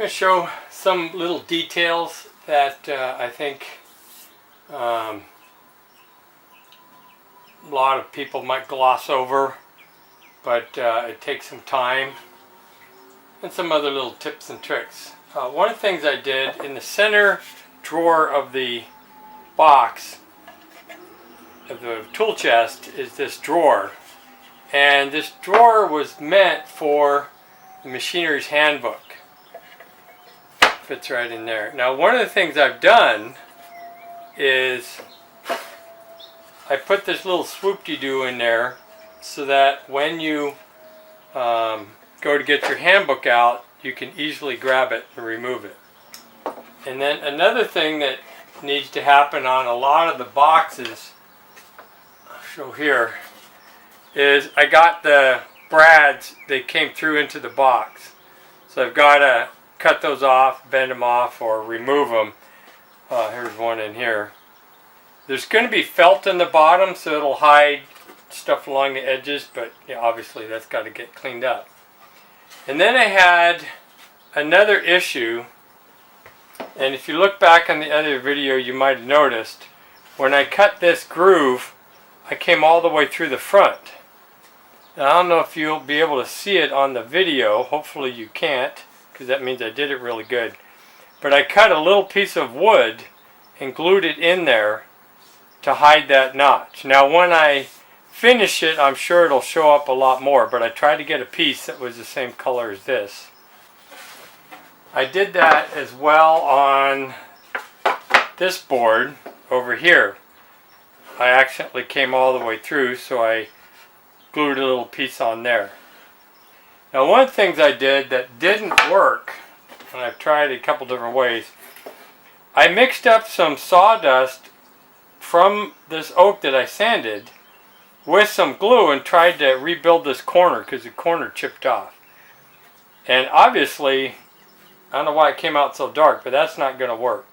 going to show some little details that I think a lot of people might gloss over, but it takes some time, and some other little tips and tricks. One of the things I did in the center drawer of the box of the tool chest is this drawer, and this drawer was meant for the machinery's handbook. Fits right in there. Now, one of the things I've done is I put this little swoop-de-doo in there so that when you go to get your handbook out, you can easily grab it and remove it. And then another thing that needs to happen on a lot of the boxes, I'll show here, is I got the brads, they came through into the box. So I've got to cut those off, bend them off, or remove them. Here's one in here. There's going to be felt in the bottom, so it'll hide stuff along the edges, but yeah, obviously that's got to get cleaned up. And then I had another issue, and if you look back on the other video, you might have noticed when I cut this groove, I came all the way through the front. Now, I don't know if you'll be able to see it on the video. Hopefully you can't, because that means I did it really good. But I cut a little piece of wood and glued it in there to hide that notch. Now, when I finish it, I'm sure it'll show up a lot more, but I tried to get a piece that was the same color as this. I did that as well on this board over here. I accidentally came all the way through, so I glued a little piece on there. Now, one of the things I did that didn't work, and I've tried a couple different ways, I mixed up some sawdust from this oak that I sanded with some glue and tried to rebuild this corner because the corner chipped off. And obviously, I don't know why it came out so dark, but that's not going to work.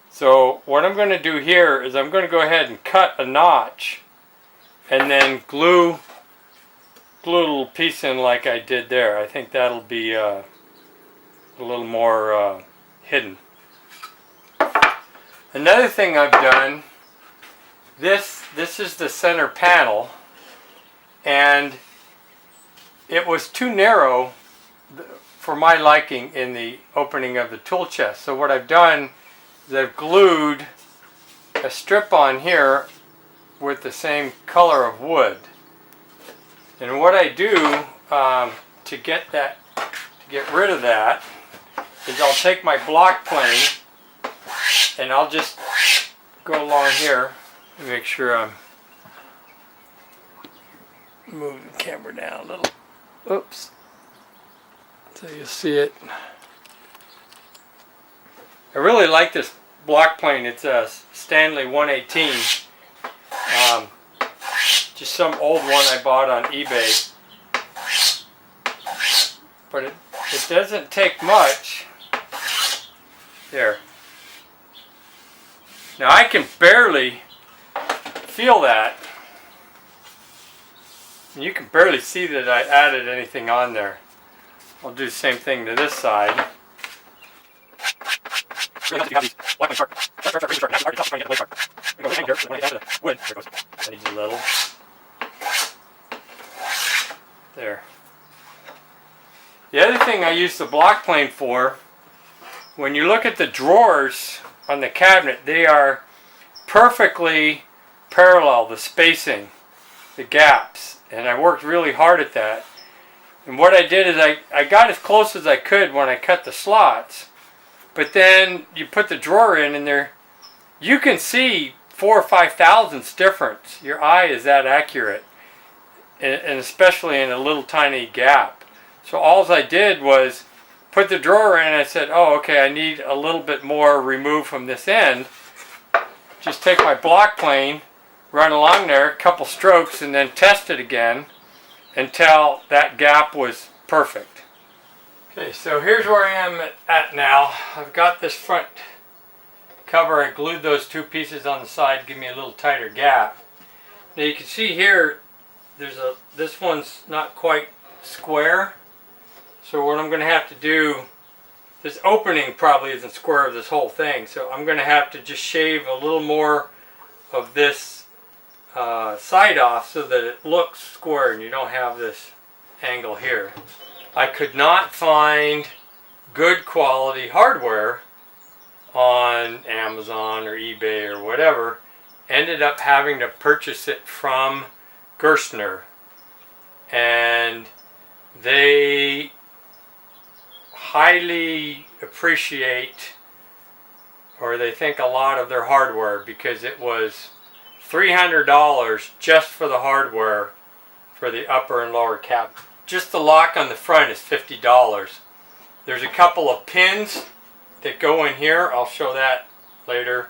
So what I'm going to do here is I'm going to go ahead and cut a notch and then glue a little piece in like I did there. I think that'll be a little more hidden. Another thing I've done, this is the center panel, and it was too narrow for my liking in the opening of the tool chest. So what I've done is I've glued a strip on here with the same color of wood. And what I do to get rid of that is I'll take my block plane and I'll just go along here and make sure I'm moving the camera down a little. Oops. So you see it. I really like this block plane. It's a Stanley 118. Just some old one I bought on eBay. But it doesn't take much. There. Now I can barely feel that. And you can barely see that I added anything on there. I'll do the same thing to this side. There. The other thing I use the block plane for, when you look at the drawers on the cabinet, they are perfectly parallel, the spacing, the gaps, and I worked really hard at that. And what I did is I got as close as I could when I cut the slots, but then you put the drawer in and there, you can see 4 or 5 thousandths difference. Your eye is that accurate, and especially in a little tiny gap. So all I did was put the drawer in and I said, oh, okay, I need a little bit more removed from this end. Just take my block plane, run along there, a couple strokes, and then test it again until that gap was perfect. Okay, so here's where I am at now. I've got this front cover. I glued those two pieces on the side to give me a little tighter gap. Now you can see here, this one's not quite square. So what I'm going to have to do this opening probably isn't square of this whole thing, so I'm going to have to just shave a little more of this side off so that it looks square and you don't have this angle here. I could not find good quality hardware on Amazon or eBay or whatever. Ended up having to purchase it from Gerstner, and they highly appreciate, or they think a lot of their hardware, because it was $300 just for the hardware for the upper and lower cab. Just the lock on the front is $50. There's a couple of pins that go in here, I'll show that later,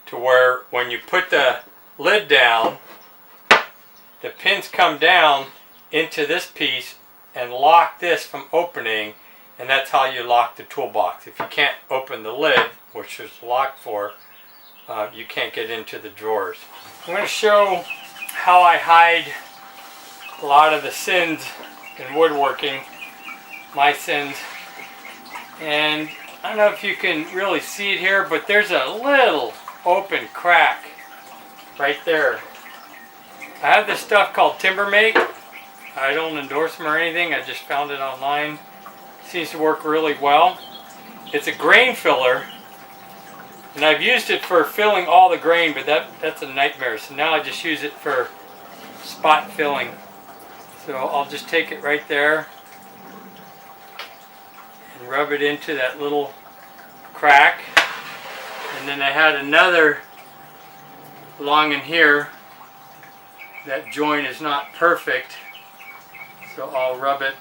to where when you put the lid down, the pins come down into this piece and lock this from opening, and that's how you lock the toolbox. If you can't open the lid, which is locked for, you can't get into the drawers. I'm going to show how I hide a lot of the sins in woodworking, my sins. And I don't know if you can really see it here, but there's a little open crack right there. I have this stuff called Timbermate. I don't endorse them or anything, I just found it online. Seems to work really well. It's a grain filler, and I've used it for filling all the grain, but that's a nightmare. So now I just use it for spot filling. So I'll just take it right there and rub it into that little crack. And then I had another along in here. That joint is not perfect, so I'll rub it,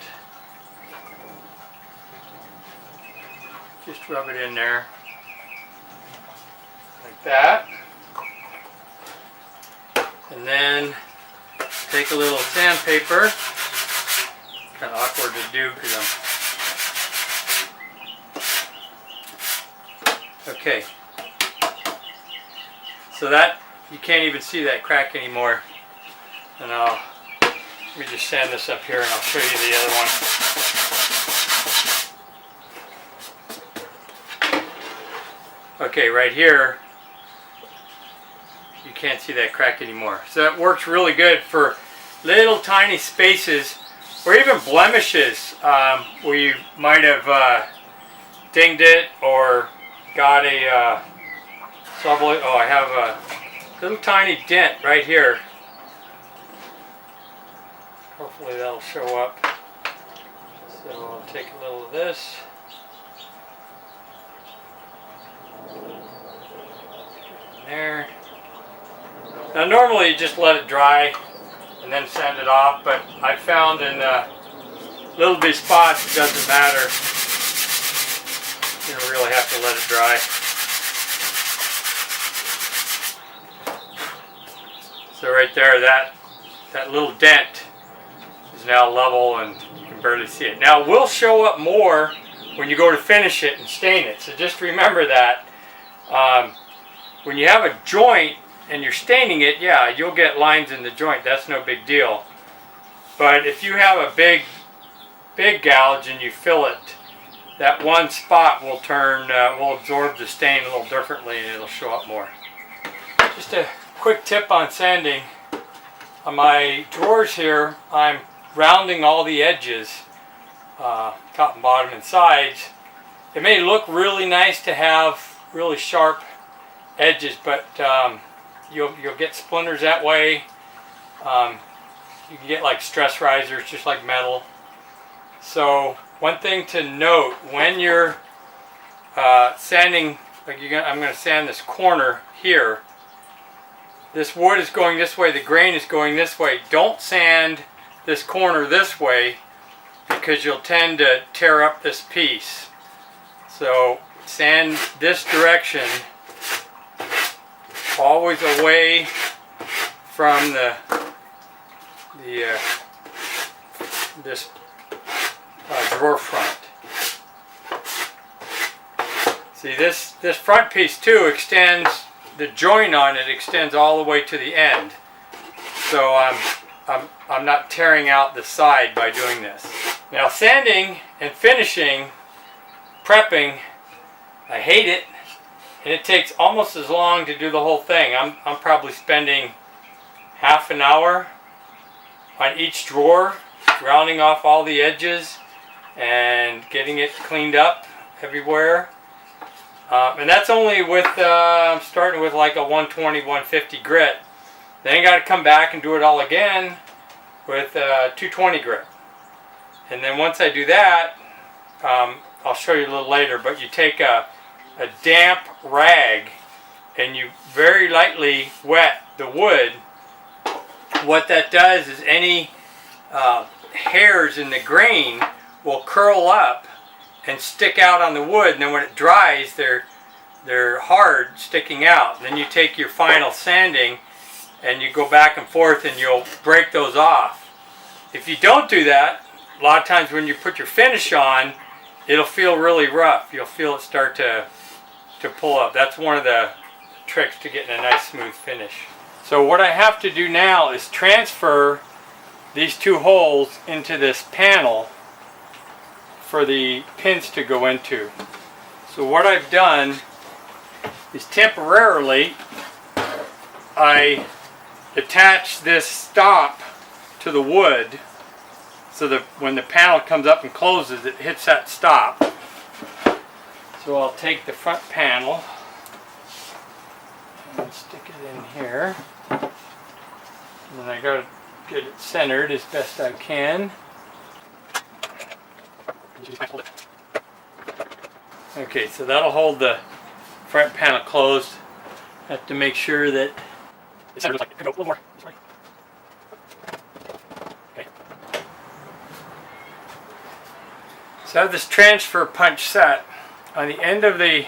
just rub it in there like that. And then take a little sandpaper. Kind of awkward to do because okay. So that, you can't even see that crack anymore. And let me just sand this up here and I'll show you the other one. Okay, right here, you can't see that crack anymore. So it works really good for little tiny spaces, or even blemishes where you might have dinged it or got a sublet. Oh, I have a little tiny dent right here. Hopefully that'll show up. So I'll take a little of this. There. Now normally you just let it dry and then sand it off, but I found in little bitty spots it doesn't matter. You don't really have to let it dry. So right there, that little dent is now level and you can barely see it. Now it will show up more when you go to finish it and stain it. So just remember that when you have a joint and you're staining it, yeah, you'll get lines in the joint. That's no big deal. But if you have a big gouge and you fill it, that one spot will will absorb the stain a little differently and it'll show up more. Just a quick tip on sanding. On my drawers here, I'm rounding all the edges, top and bottom and sides. It may look really nice to have really sharp edges, but you'll get splinters that way. You can get like stress risers, just like metal. So one thing to note when you're sanding, like I'm going to sand this corner here. This wood is going this way, the grain is going this way. Don't sand this corner this way because you'll tend to tear up this piece. So sand this direction, always away from this drawer front. See, this front piece too extends. The joint on it extends all the way to the end, so I'm not tearing out the side by doing this. Now sanding and finishing prepping, I hate it, and it takes almost as long to do the whole thing. I'm probably spending half an hour on each drawer, rounding off all the edges and getting it cleaned up everywhere. And that's only with, I'm starting with like a 120, 150 grit. Then I got to come back and do it all again with 220 grit. And then once I do that, I'll show you a little later, but you take a damp rag and you very lightly wet the wood. What that does is any hairs in the grain will curl up and stick out on the wood, and then when it dries, they're hard, sticking out. Then you take your final sanding and you go back and forth and you'll break those off. If you don't do that, a lot of times when you put your finish on, it'll feel really rough. You'll feel it start to pull up. That's one of the tricks to getting a nice smooth finish. So what I have to do now is transfer these two holes into this panel for the pins to go into. So what I've done is temporarily I attach this stop to the wood so that when the panel comes up and closes, it hits that stop. So I'll take the front panel and stick it in here. And then I got to get it centered as best I can. Okay, so that'll hold the front panel closed. Have to make sure that it's centered. Like, go a little more. Sorry. Okay. So I have this transfer punch set. On the end of the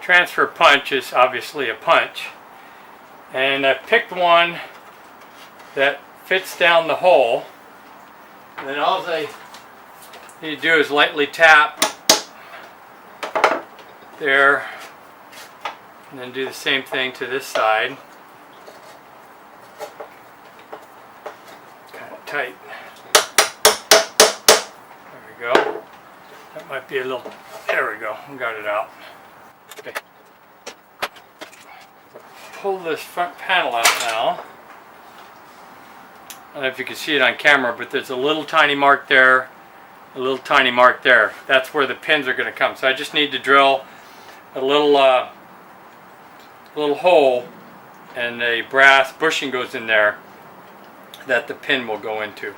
transfer punch is obviously a punch, and I picked one that fits down the hole. And then all I need to do is lightly tap there, and then do the same thing to this side. Kind of tight. There we go. That might be a little, there we go, we got it out. Okay. Pull this front panel out now. I don't know if you can see it on camera, but there's a little tiny mark there, a little tiny mark there. That's where the pins are going to come. So I just need to drill a little hole, and a brass bushing goes in there that the pin will go into.